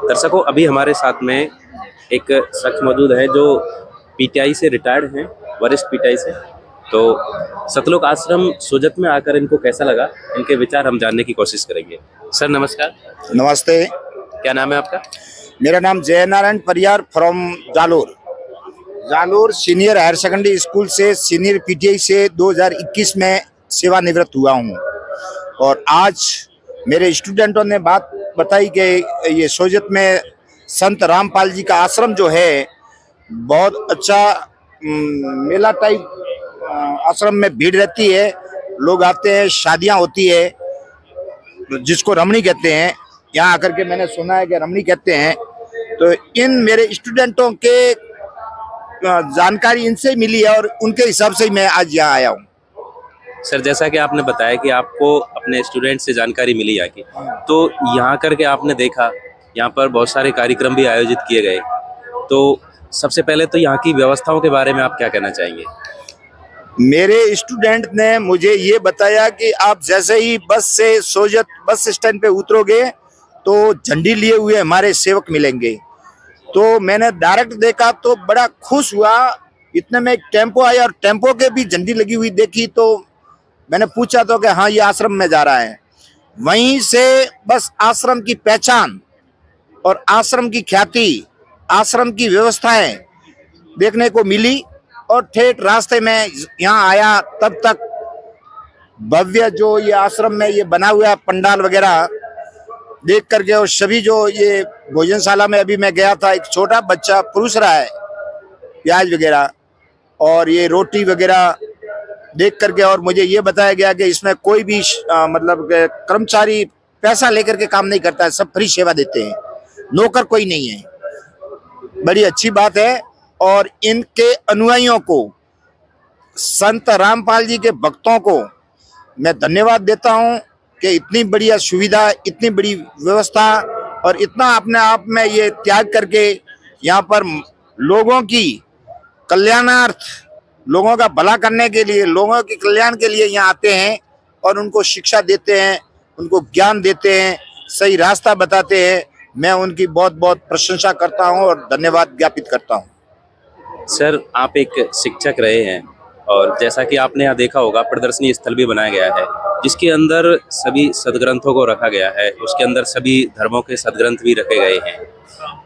दर्शकों, अभी हमारे साथ में एक शख्स मौजूद है जो पीटीआई से रिटायर्ड हैं, वरिष्ठ पीटीआई से। तो सतलोक आश्रम सोजत में आकर इनको कैसा लगा, इनके विचार हम जानने की कोशिश करेंगे। सर नमस्कार, नमस्ते। क्या नाम है आपका? मेरा नाम Jai Narayan Pariyar from Jalore senior higher secondary school से सीनियर पीटीआई से 2021 में सेवानिवृत्त हुआ हूँ। और आज मेरे स्टूडेंटों ने बात बताई कि ये सोजत में संत रामपाल जी का आश्रम जो है बहुत अच्छा मेला टाइप आश्रम में भीड़ रहती है, लोग आते हैं, शादियाँ होती है जिसको रमणी कहते हैं। यहाँ आकर के मैंने सुना है कि रमणी कहते हैं। तो इन मेरे स्टूडेंटों के जानकारी इनसे मिली है और उनके हिसाब से ही मैं आज यहाँ आया हूँ। सर जैसा कि आपने बताया कि आपको अपने स्टूडेंट से जानकारी मिली यहाँ की, तो यहाँ करके आपने देखा यहाँ पर बहुत सारे कार्यक्रम भी आयोजित किए गए। तो सबसे पहले तो यहाँ की व्यवस्थाओं के बारे में आप क्या कहना चाहेंगे? मेरे स्टूडेंट ने मुझे ये बताया कि आप जैसे ही बस से सोजत बस स्टैंड पे उतरोगे तो झंडी लिए हुए हमारे सेवक मिलेंगे। तो मैंने डायरेक्ट देखा तो बड़ा खुश हुआ। इतने में एक टेम्पो आया और टेम्पो के भी झंडी लगी हुई देखी तो मैंने पूछा तो कि हाँ ये आश्रम में जा रहा है। वहीं से बस आश्रम की पहचान और आश्रम की ख्याति, आश्रम की व्यवस्थाएं देखने को मिली। और ठेठ रास्ते में यहाँ आया तब तक भव्य जो ये आश्रम में ये बना हुआ पंडाल वगैरह देख करके, और सभी जो ये भोजनशाला में अभी मैं गया था, एक छोटा बच्चा परोस रहा है प्याज वगैरह और ये रोटी वगैरह देख करके, और मुझे ये बताया गया कि इसमें कोई भी मतलब कर्मचारी पैसा लेकर के काम नहीं करता है, सब फ्री सेवा देते हैं, नौकर कोई नहीं है। बड़ी अच्छी बात है। और इनके अनुयायियों को, संत रामपाल जी के भक्तों को मैं धन्यवाद देता हूं कि इतनी बढ़िया सुविधा, इतनी बड़ी व्यवस्था और इतना अपने आप में ये त्याग करके यहाँ पर लोगों की कल्याणार्थ, लोगों का भला करने के लिए, लोगों के कल्याण के लिए यहाँ आते हैं और उनको शिक्षा देते हैं, उनको ज्ञान देते हैं, सही रास्ता बताते हैं। मैं उनकी बहुत बहुत प्रशंसा करता हूँ और धन्यवाद ज्ञापित करता हूँ। सर आप एक शिक्षक रहे हैं और जैसा कि आपने यहाँ देखा होगा, प्रदर्शनी स्थल भी बनाया गया है जिसके अंदर सभी सदग्रंथों को रखा गया है। उसके अंदर सभी धर्मों के सदग्रंथ भी रखे गए हैं।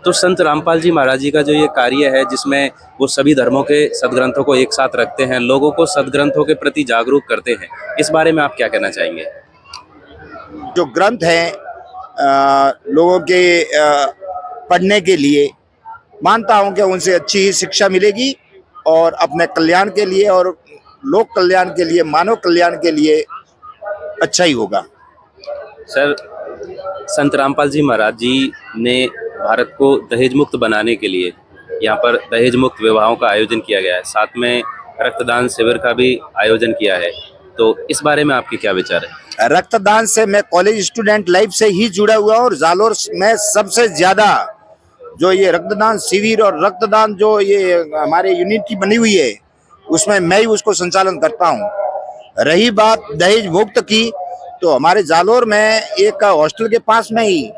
तो संत रामपाल जी महाराज जी का जो ये कार्य है जिसमें वो सभी धर्मों के सदग्रंथों को एक साथ रखते हैं, लोगों को सदग्रंथों के प्रति जागरूक करते हैं, इस बारे में आप क्या कहना चाहेंगे? जो ग्रंथ हैं लोगों के पढ़ने के लिए, मानता हूं कि उनसे अच्छी ही शिक्षा मिलेगी और अपने कल्याण के लिए और लोक कल्याण के लिए, मानव कल्याण के लिए अच्छा ही होगा। सर संत रामपाल जी महाराज जी ने भारत को दहेज मुक्त बनाने के लिए यहाँ पर दहेज मुक्त विवाहों का आयोजन किया गया है, साथ में रक्तदान शिविर का भी आयोजन किया है। तो इस बारे में आपके क्या विचार है? रक्तदान से मैं कॉलेज स्टूडेंट लाइफ से ही जुड़ा हुआ और जालोर में सबसे ज्यादा जो ये रक्तदान शिविर और रक्तदान जो ये हमारे यूनिटी बनी हुई है उसमें मैं ही उसको संचालन करता हूँ। रही बात दहेज मुक्त की, तो हमारे जालोर में एक हॉस्टल के पास में ही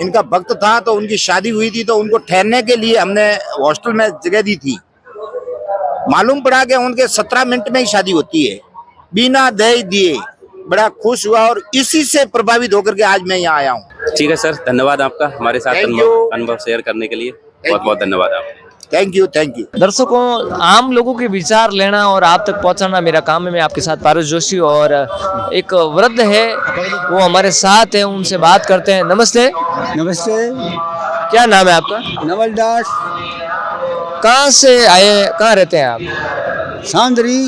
इनका भक्त था, तो उनकी शादी हुई थी, तो उनको ठहरने के लिए हमने हॉस्टल में जगह दी थी। मालूम पड़ा कि उनके 17 मिनट में ही शादी होती है बिना दहेज दिए। बड़ा खुश हुआ और इसी से प्रभावित होकर के आज मैं यहाँ आया हूँ। ठीक है सर, धन्यवाद आपका हमारे साथ अनुभव शेयर करने के लिए। बहुत बहुत धन्यवाद आपका। Thank you, thank you. दर्शकों, आम लोगों के विचार लेना और आप तक पहुंचाना मेरा काम है। मैं आपके साथ पारस जोशी और एक वृद्ध है, वो हमारे साथ है, उनसे बात करते हैं। नमस्ते। नमस्ते। क्या नाम है आपका? नवल दास। कहाँ से आए, कहाँ रहते हैं आप? सांदरी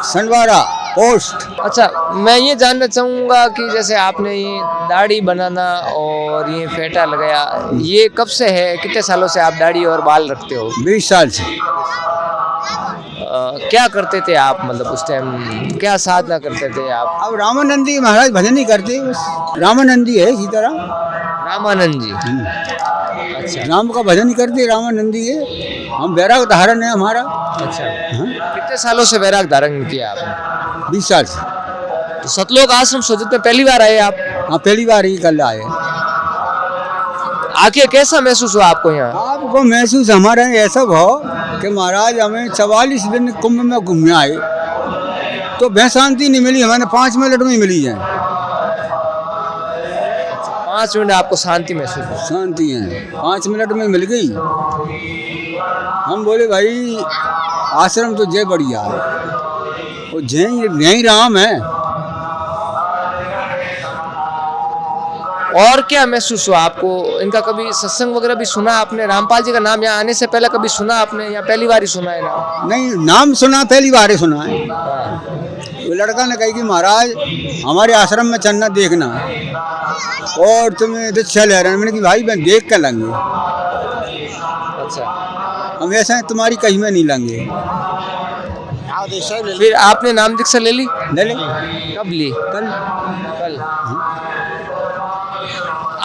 संडवारा पोस्ट। अच्छा, मैं ये जानना चाहूँगा कि जैसे आपने ये दाढ़ी बनाना और ये फेटा लगाया, ये कब से है? कितने सालों से आप दाढ़ी और बाल रखते हो? 20 साल से। क्या करते थे आप, मतलब उस टाइम क्या साधना करते थे आप? अब रामानंदी महाराज भजन ही करते, बस रामानंदी है इसी तरह। रामानंद जी। अच्छा, राम का भजन ही करते, रामानंदी है। हम वैराग धारण है हमारा। अच्छा, कितने सालों से वैराग धारण किया आपने? 20 साल से। तो सतलोक आश्रम सोजत में पहली बार आए आप? हाँ, पहली बार ही कल आए। आके कैसा महसूस हुआ आपको यहाँ? आपको महसूस हमारे यहाँ ऐसा भाव कि महाराज हमें 44 दिन कुंभ में घूमने आए तो वह शांति नहीं मिली, हमें 5 मिनट में ही मिली है। 5 मिनट आपको शांति महसूस हुई? शांति है 5 मिनट में मिल गई। हम बोले भाई आश्रम तो जय बढ़िया है, वो जय राम है। और क्या महसूस हुआ आपको? इनका कभी सत्संग वगैरह भी सुना आपने? रामपाल जी का नाम यहाँ आने से पहले कभी सुना आपने या पहली बार ही सुना है नाम? नहीं, नाम सुना, पहली बार ही सुना है। वो लड़का ने कही कि महाराज हमारे आश्रम में चलना देखना और तुम्हें दीक्षा ले रहे हैं। मैंने कि भाई मैं देख कर लेंगे, अच्छा, हम ऐसा तुम्हारी कहीं में नहीं लेंगे। फिर आपने नाम दीक्षा ले ली? ले ले कब ली? कल।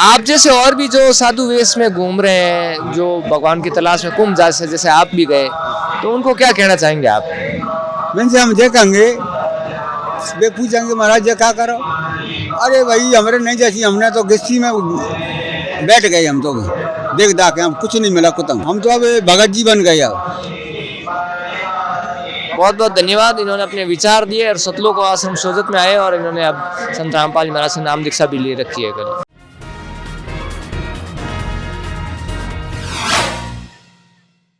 आप जैसे और भी जो साधु वेश में घूम रहे हैं, जो भगवान की तलाश में कुंभ जैसे आप भी गए, तो उनको क्या कहना चाहेंगे आप? मैंने हम देखेंगे, वे पूछेंगे महाराज ये क्या करो? अरे भाई हमारे नहीं जैसी, हमने तो गिस्ती में बैठ गए, हम तो देख दाख हम कुछ नहीं मिला कुतम, हम तो अब भगत जी बन गए। बहुत बहुत धन्यवाद, इन्होंने अपने विचार दिए और सतलोक आश्रम सोजत में आए और इन्होंने अब संत रामपाल जी महाराज से नाम दीक्षा भी ले रखी है कल।